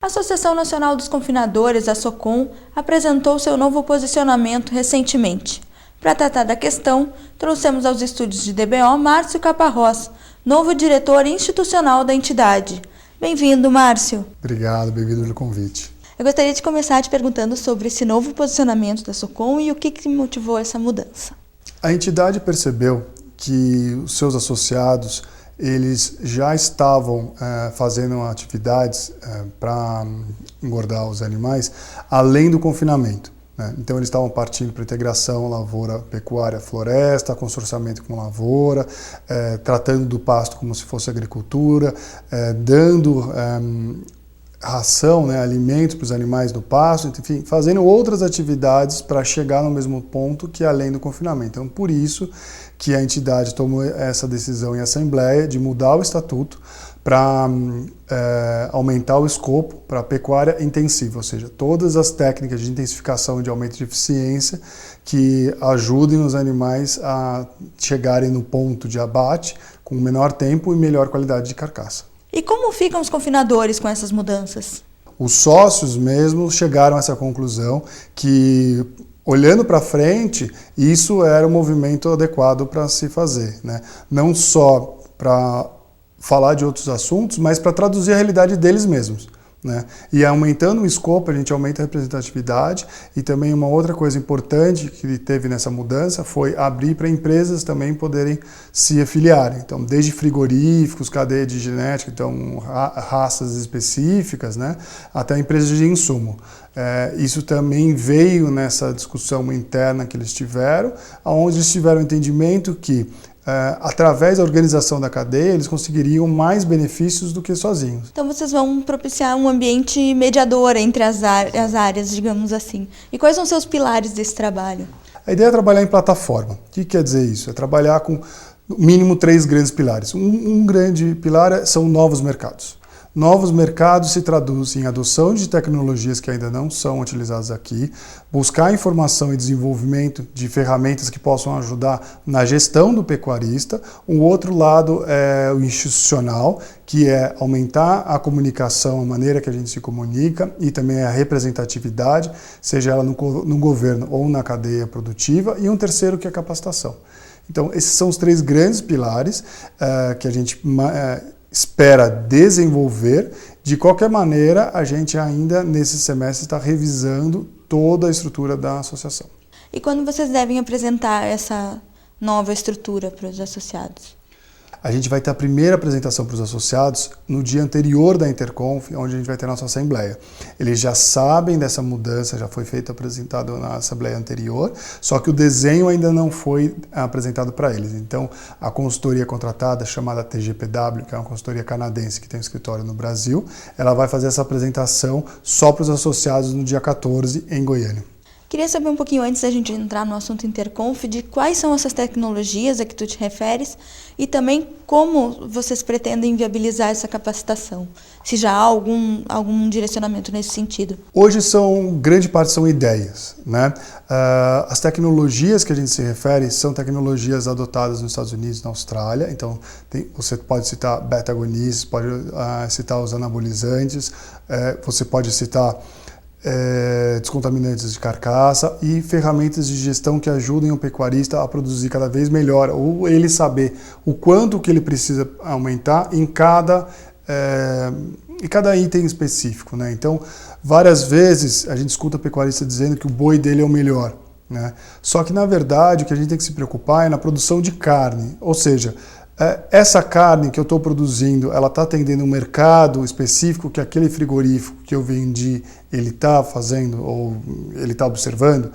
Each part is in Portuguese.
A Associação Nacional dos Confinadores, a SOCON, apresentou seu novo posicionamento recentemente. Para tratar da questão, trouxemos aos estúdios de DBO Márcio Caparrós, novo diretor institucional da entidade. Bem-vindo, Márcio. Obrigado, bem-vindo pelo convite. Eu gostaria de começar te perguntando sobre esse novo posicionamento da SOCON e o que motivou essa mudança. A entidade percebeu que os seus associados eles já estavam fazendo atividades para engordar os animais além do confinamento, né? Então eles estavam partindo para integração lavoura, pecuária, floresta, consorciamento com lavoura, tratando do pasto como se fosse agricultura, dando ração, né, alimentos para os animais no pasto, enfim, fazendo outras atividades para chegar no mesmo ponto que além do confinamento. Então, por isso que a entidade tomou essa decisão em assembleia de mudar o estatuto para aumentar o escopo para a pecuária intensiva, ou seja, todas as técnicas de intensificação e de aumento de eficiência que ajudem os animais a chegarem no ponto de abate com menor tempo e melhor qualidade de carcaça. E como ficam os confinadores com essas mudanças? Os sócios mesmo chegaram a essa conclusão que, olhando para frente, isso era o movimento adequado para se fazer, né? Não só para falar de outros assuntos, mas para traduzir a realidade deles mesmos, né? E aumentando o escopo, a gente aumenta a representatividade. E também uma outra coisa importante que teve nessa mudança foi abrir para empresas também poderem se afiliarem. Então, desde frigoríficos, cadeia de genética, então raças específicas, né, até empresas de insumo. Isso também veio nessa discussão interna que eles tiveram, onde eles tiveram o entendimento que através da organização da cadeia, eles conseguiriam mais benefícios do que sozinhos. Então vocês vão propiciar um ambiente mediador entre as áreas, digamos assim. E quais são seus pilares desse trabalho? A ideia é trabalhar em plataforma. O que quer dizer isso? É trabalhar com no mínimo 3 grandes pilares. Um grande pilar são novos mercados. Novos mercados se traduzem em adoção de tecnologias que ainda não são utilizadas aqui, buscar informação e desenvolvimento de ferramentas que possam ajudar na gestão do pecuarista. Um outro lado é o institucional, que é aumentar a comunicação, a maneira que a gente se comunica e também a representatividade, seja ela no governo ou na cadeia produtiva. E um terceiro que é a capacitação. Então, esses são os 3 grandes pilares que a gente espera desenvolver. De qualquer maneira, a gente ainda nesse semestre está revisando toda a estrutura da associação. E quando vocês devem apresentar essa nova estrutura para os associados? A gente vai ter a primeira apresentação para os associados no dia anterior da Interconf, onde a gente vai ter a nossa assembleia. Eles já sabem dessa mudança, já foi feito apresentado na assembleia anterior, só que o desenho ainda não foi apresentado para eles. Então, a consultoria contratada, chamada TGPW, que é uma consultoria canadense que tem um escritório no Brasil, ela vai fazer essa apresentação só para os associados no dia 14 em Goiânia. Queria saber um pouquinho, antes da gente entrar no assunto Interconf, de quais são essas tecnologias a que tu te referes e também como vocês pretendem viabilizar essa capacitação, se já há algum direcionamento nesse sentido. Hoje grande parte são ideias, né? As tecnologias que a gente se refere são tecnologias adotadas nos Estados Unidos e na Austrália. Então, você pode citar beta-agonistas, pode citar os anabolizantes, você pode citar descontaminantes de carcaça e ferramentas de gestão que ajudem o pecuarista a produzir cada vez melhor, ou ele saber o quanto que ele precisa aumentar em cada item específico, né? Então, várias vezes a gente escuta o pecuarista dizendo que o boi dele é o melhor, né? Só que, na verdade, o que a gente tem que se preocupar é na produção de carne, ou seja, essa carne que eu estou produzindo, ela está atendendo um mercado específico que aquele frigorífico que eu vendi, ele está fazendo ou ele está observando,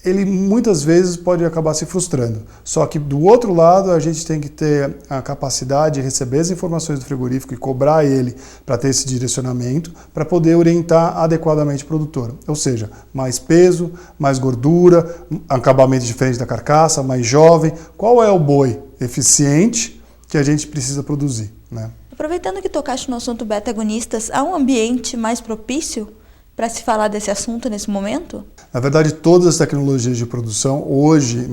ele muitas vezes pode acabar se frustrando. Só que do outro lado a gente tem que ter a capacidade de receber as informações do frigorífico e cobrar ele para ter esse direcionamento, para poder orientar adequadamente o produtor. Ou seja, mais peso, mais gordura, acabamento diferente da carcaça, mais jovem. Qual é o boi eficiente que a gente precisa produzir, né? Aproveitando que tocaste no assunto beta-agonistas, há um ambiente mais propício para se falar desse assunto nesse momento? Na verdade, todas as tecnologias de produção, hoje,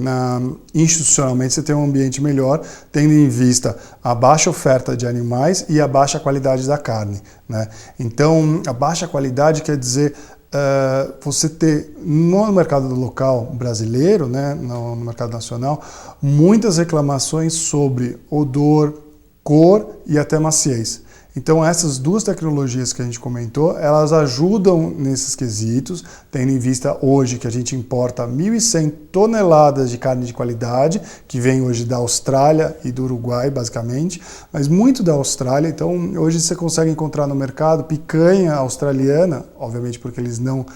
institucionalmente, você tem um ambiente melhor, tendo em vista a baixa oferta de animais e a baixa qualidade da carne, né? Então, a baixa qualidade quer dizer você ter no mercado local brasileiro, né, no mercado nacional, muitas reclamações sobre odor, cor e até maciez. Então essas duas tecnologias que a gente comentou, elas ajudam nesses quesitos, tendo em vista hoje que a gente importa 1.100 toneladas de carne de qualidade, que vem hoje da Austrália e do Uruguai, basicamente, mas muito da Austrália. Então hoje você consegue encontrar no mercado picanha australiana, obviamente porque eles não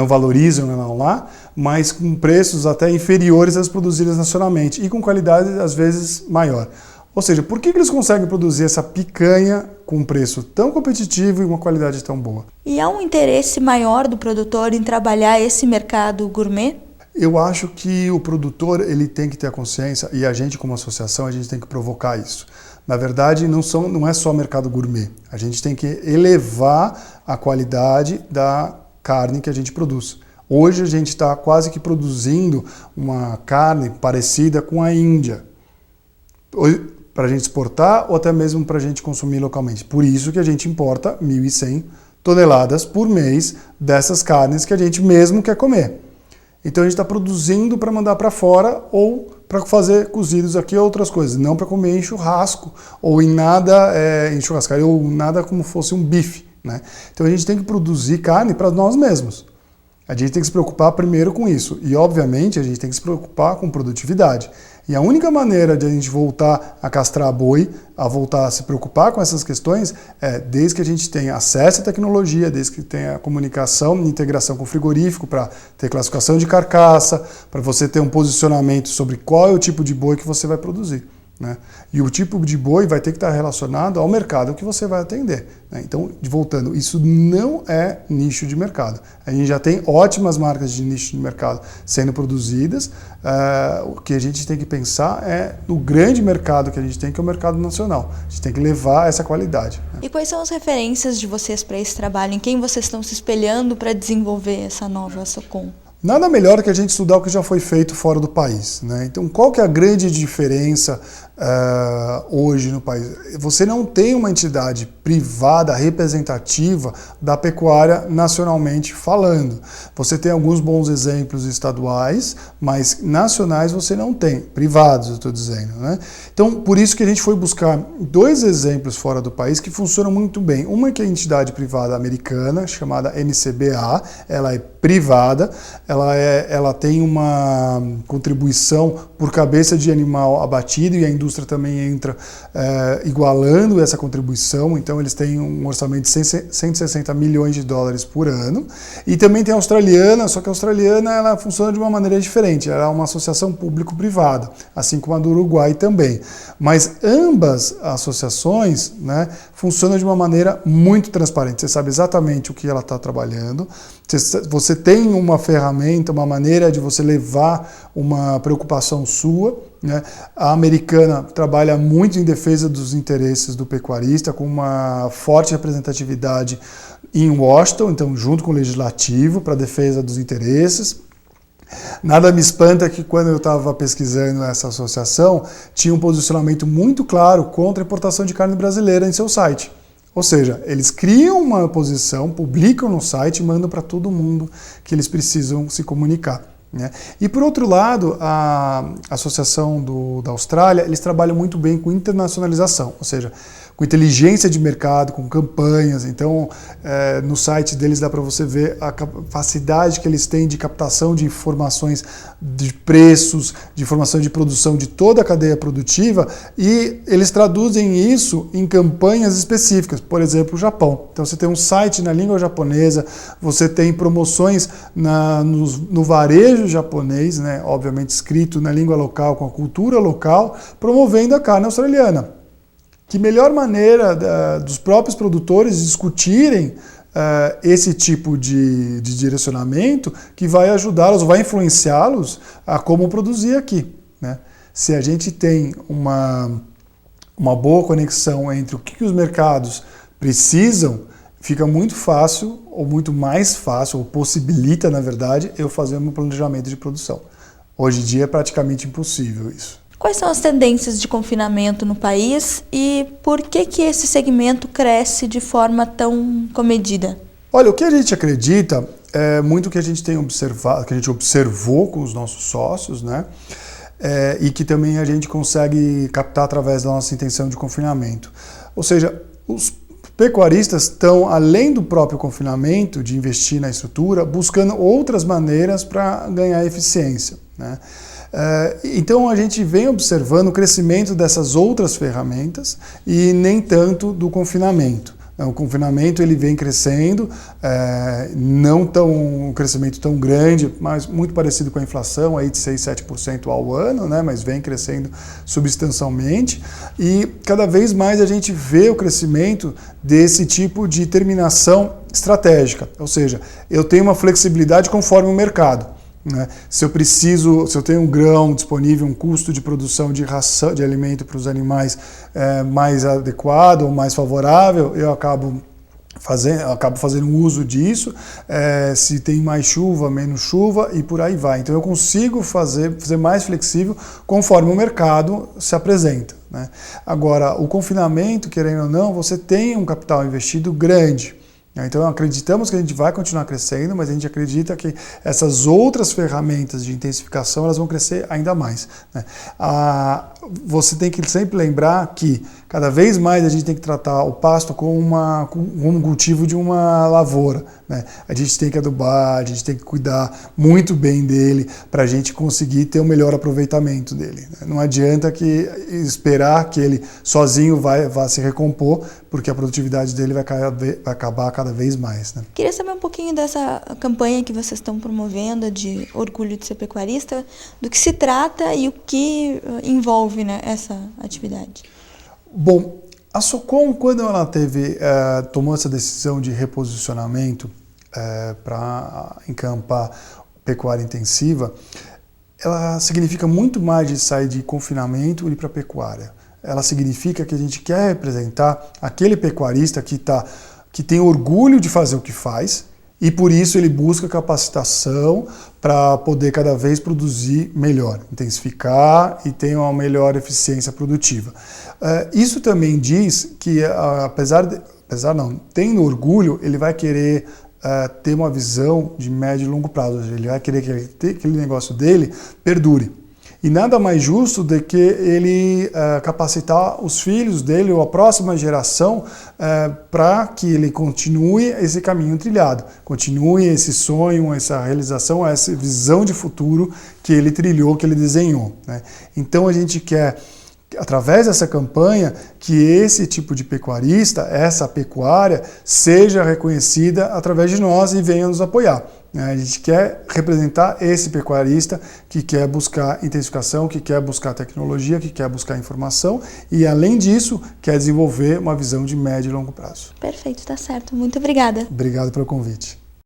valorizam ela lá, mas com preços até inferiores às produzidas nacionalmente e com qualidade às vezes maior. Ou seja, por que eles conseguem produzir essa picanha com um preço tão competitivo e uma qualidade tão boa? E há um interesse maior do produtor em trabalhar esse mercado gourmet? Eu acho que o produtor ele tem que ter a consciência, e a gente como associação a gente tem que provocar isso. Na verdade, não é só mercado gourmet. A gente tem que elevar a qualidade da carne que a gente produz. Hoje a gente está quase que produzindo uma carne parecida com a Índia, para a gente exportar ou até mesmo para a gente consumir localmente. Por isso que a gente importa 1.100 toneladas por mês dessas carnes que a gente mesmo quer comer. Então a gente está produzindo para mandar para fora ou para fazer cozidos aqui ou outras coisas, não para comer em churrasco ou em nada em churrascaria ou nada como fosse um bife, né? Então a gente tem que produzir carne para nós mesmos. A gente tem que se preocupar primeiro com isso e, obviamente, a gente tem que se preocupar com produtividade. E a única maneira de a gente voltar a castrar boi, a voltar a se preocupar com essas questões, é desde que a gente tenha acesso à tecnologia, desde que tenha comunicação e integração com o frigorífico para ter classificação de carcaça, para você ter um posicionamento sobre qual é o tipo de boi que você vai produzir, né? E o tipo de boi vai ter que estar relacionado ao mercado que você vai atender, né? Então, voltando, isso não é nicho de mercado. A gente já tem ótimas marcas de nicho de mercado sendo produzidas. O que a gente tem que pensar é no grande mercado que a gente tem, que é o mercado nacional. A gente tem que levar essa qualidade, né? E quais são as referências de vocês para esse trabalho? Em quem vocês estão se espelhando para desenvolver essa nova Socom? Nada melhor que a gente estudar o que já foi feito fora do país, né? Então, qual que é a grande diferença hoje no país? Você não tem uma entidade privada representativa da pecuária nacionalmente falando. Você tem alguns bons exemplos estaduais, mas nacionais você não tem, privados eu estou dizendo, né? Então, por isso que a gente foi buscar dois exemplos fora do país que funcionam muito bem. Uma que é a entidade privada americana, chamada NCBA, ela é privada, ela tem uma contribuição por cabeça de animal abatido e a indústria também entra igualando essa contribuição. Então eles têm um orçamento de 160 milhões de dólares por ano. E também tem a australiana, só que a australiana ela funciona de uma maneira diferente, ela é uma associação público-privada, assim como a do Uruguai também. Mas ambas associações, né, funcionam de uma maneira muito transparente, você sabe exatamente o que ela está trabalhando, você tem uma ferramenta, uma maneira de você levar uma preocupação sua, né? A americana trabalha muito em defesa dos interesses do pecuarista, com uma forte representatividade em Washington, então junto com o legislativo, para a defesa dos interesses. Nada me espanta que quando eu estava pesquisando essa associação, tinha um posicionamento muito claro contra a importação de carne brasileira em seu site. Ou seja, eles criam uma posição, publicam no site e mandam para todo mundo que eles precisam se comunicar, né? E por outro lado, a Associação da Austrália, eles trabalham muito bem com internacionalização, ou seja, com inteligência de mercado, com campanhas. Então, no site deles dá para você ver a capacidade que eles têm de captação de informações de preços, de informação de produção de toda a cadeia produtiva, e eles traduzem isso em campanhas específicas, por exemplo, o Japão. Então, você tem um site na língua japonesa, você tem promoções no varejo japonês, né, obviamente escrito na língua local, com a cultura local, promovendo a carne australiana. Que melhor maneira dos próprios produtores discutirem esse tipo de direcionamento que vai ajudá-los, vai influenciá-los a como produzir aqui, né? Se a gente tem uma boa conexão entre o que os mercados precisam, fica muito fácil, ou muito mais fácil, ou possibilita, na verdade, eu fazer meu planejamento de produção. Hoje em dia é praticamente impossível isso. Quais são as tendências de confinamento no país e por que esse segmento cresce de forma tão comedida? Olha, o que a gente acredita é muito o que a gente tem observado, que a gente observou com os nossos sócios, né? E que também a gente consegue captar através da nossa intenção de confinamento. Ou seja, os pecuaristas estão, além do próprio confinamento, de investir na estrutura, buscando outras maneiras para ganhar eficiência, né? Então a gente vem observando o crescimento dessas outras ferramentas e nem tanto do confinamento. O confinamento ele vem crescendo, não um crescimento tão grande, mas muito parecido com a inflação, aí de 6, 7% ao ano, né? Mas vem crescendo substancialmente e cada vez mais a gente vê o crescimento desse tipo de terminação estratégica, ou seja, eu tenho uma flexibilidade conforme o mercado. Se eu tenho um grão disponível, um custo de produção de ração, de alimento para os animais mais adequado ou mais favorável, eu acabo fazendo uso disso, se tem mais chuva, menos chuva e por aí vai. Então eu consigo fazer mais flexível conforme o mercado se apresenta, né? Agora, o confinamento, querendo ou não, você tem um capital investido grande. Então acreditamos que a gente vai continuar crescendo, mas a gente acredita que essas outras ferramentas de intensificação elas vão crescer ainda mais, né? Você tem que sempre lembrar que cada vez mais a gente tem que tratar o pasto como um cultivo de uma lavoura, né? A gente tem que adubar, a gente tem que cuidar muito bem dele para a gente conseguir ter o melhor aproveitamento dele, né? Não adianta esperar que ele sozinho vá se recompor, porque a produtividade dele vai acabar cada vez mais, né? Queria saber um pouquinho dessa campanha que vocês estão promovendo de orgulho de ser pecuarista, do que se trata e o que envolve, né, essa atividade. Bom, a Socom, quando ela tomou essa decisão de reposicionamento para encampar pecuária intensiva, ela significa muito mais de sair de confinamento e ir para pecuária. Ela significa que a gente quer representar aquele pecuarista que tem orgulho de fazer o que faz e por isso ele busca capacitação para poder cada vez produzir melhor, intensificar e ter uma melhor eficiência produtiva. Isso também diz que, tendo orgulho, ele vai querer ter uma visão de médio e longo prazo, ele vai querer que aquele negócio dele perdure. E nada mais justo do que ele capacitar os filhos dele ou a próxima geração para que ele continue esse caminho trilhado, continue esse sonho, essa realização, essa visão de futuro que ele trilhou, que ele desenhou, né? Então a gente quer, através dessa campanha, que esse tipo de pecuarista, essa pecuária, seja reconhecida através de nós e venha nos apoiar. A gente quer representar esse pecuarista que quer buscar intensificação, que quer buscar tecnologia, que quer buscar informação e, além disso, quer desenvolver uma visão de médio e longo prazo. Perfeito, tá certo. Muito obrigada. Obrigado pelo convite.